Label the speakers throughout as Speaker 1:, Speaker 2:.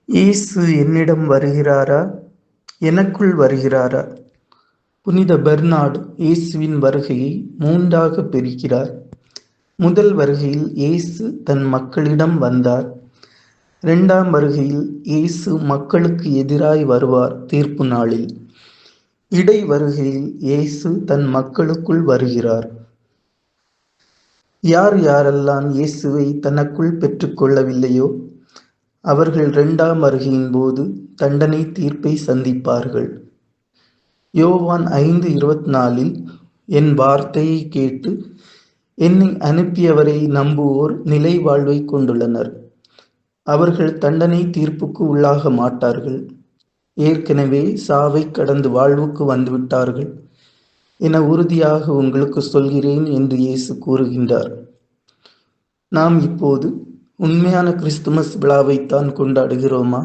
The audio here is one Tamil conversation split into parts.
Speaker 1: இயேசு என்னிடம் வருகிறாரா, எனக்குள் வருகிறாரா? புனித பெர்னார்டு இயேசுவின் வருகையை 3ஆக பிரிக்கிறார். முதல் வருகையில் இயேசு தன் மக்களிடம் வந்தார். 2ஆம் வருகையில் இயேசு மக்களுக்கு எதிராய் வருவார் தீர்ப்பு நாளில். இடை வருகையில் இயேசு தன் மக்களுக்குள் வருகிறார். யார் யாரெல்லாம் இயேசுவை தனக்குள் பெற்றுக்கொள்ளவில்லையோ அவர்கள் 2ஆம் வருகையின் போது தண்டனை தீர்ப்பை சந்திப்பார்கள். யோவான் 5:24 என் வார்த்தையை கேட்டு என்னை அனுப்பியவரை நம்புவோர் நிலை வாழ்வை கொண்டுள்ளனர். அவர்கள் தண்டனை தீர்ப்புக்கு உள்ளாக மாட்டார்கள், ஏற்கனவே சாவை கடந்து வாழ்வுக்கு வந்துவிட்டார்கள் என உறுதியாக உங்களுக்கு சொல்கிறேன் என்று இயேசு கூறுகின்றார். நாம் இப்போது உண்மையான கிறிஸ்துமஸ் விழாவைத்தான் கொண்டாடுகிறோமா?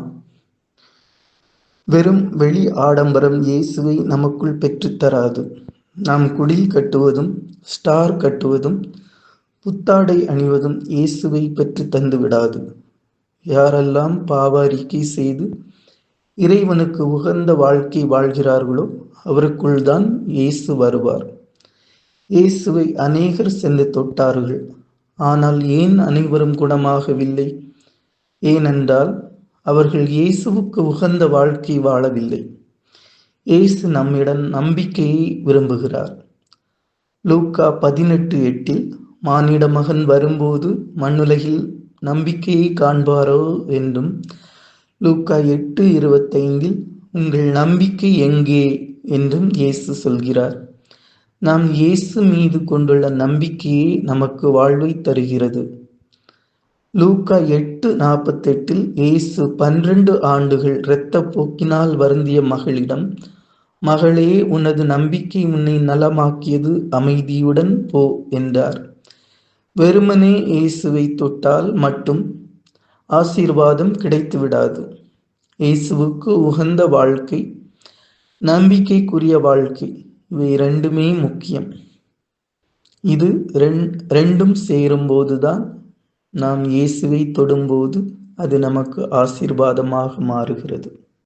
Speaker 1: வெறும் வெளி ஆடம்பரம் இயேசுவை நமக்குள் பெற்றுத்தராது. நாம் குடில் கட்டுவதும் ஸ்டார் கட்டுவதும் புத்தாடை அணிவதும் இயேசுவை பெற்று தந்து விடாது. யாரெல்லாம் பாவ அறிக்கை செய்து இறைவனுக்கு உகந்த வாழ்க்கை வாழ்கிறார்களோ அவருக்குள் தான் இயேசு வருவார். இயேசுவை அநேகர் சென்று தொட்டார்கள், ஆனால் ஏன் அனைவரும் குணமாகவில்லை? ஏனென்றால் அவர்கள் இயேசுவுக்கு உகந்த வாழ்க்கை வாழவில்லை. இயேசு நம்மிடம் நம்பிக்கையை விரும்புகிறார். லூக்கா 18:8 மானிட மகன் வரும்போது மண்ணுலகில் நம்பிக்கையை காண்பாரோ என்றும், லூக்கா 8:25 உங்கள் நம்பிக்கை எங்கே என்றும் இயேசு சொல்கிறார். நாம் இயேசு மீது கொண்டுள்ள நம்பிக்கையே நமக்கு வாழ்வை தருகிறது. லூக்கா 8:48 இயேசு 12 ஆண்டுகள் இரத்த போக்கினால் வருந்திய மகளிடம், மகளே, உனது நம்பிக்கை உன்னை நலமாக்கியது, அமைதியுடன் போ என்றார். வெறுமனே இயேசுவை தொட்டால் மட்டும் ஆசீர்வாதம் கிடைத்துவிடாது. இயேசுவுக்கு உகந்த வாழ்க்கை, நம்பிக்கைக்குரிய வாழ்க்கை, இவை ரெண்டுமே முக்கியம். இது ரெண்டும் சேரும்போதுதான் நாம் இயேசுவை தொடும்போது அது நமக்கு ஆசீர்வாதமாக மாறுகிறது.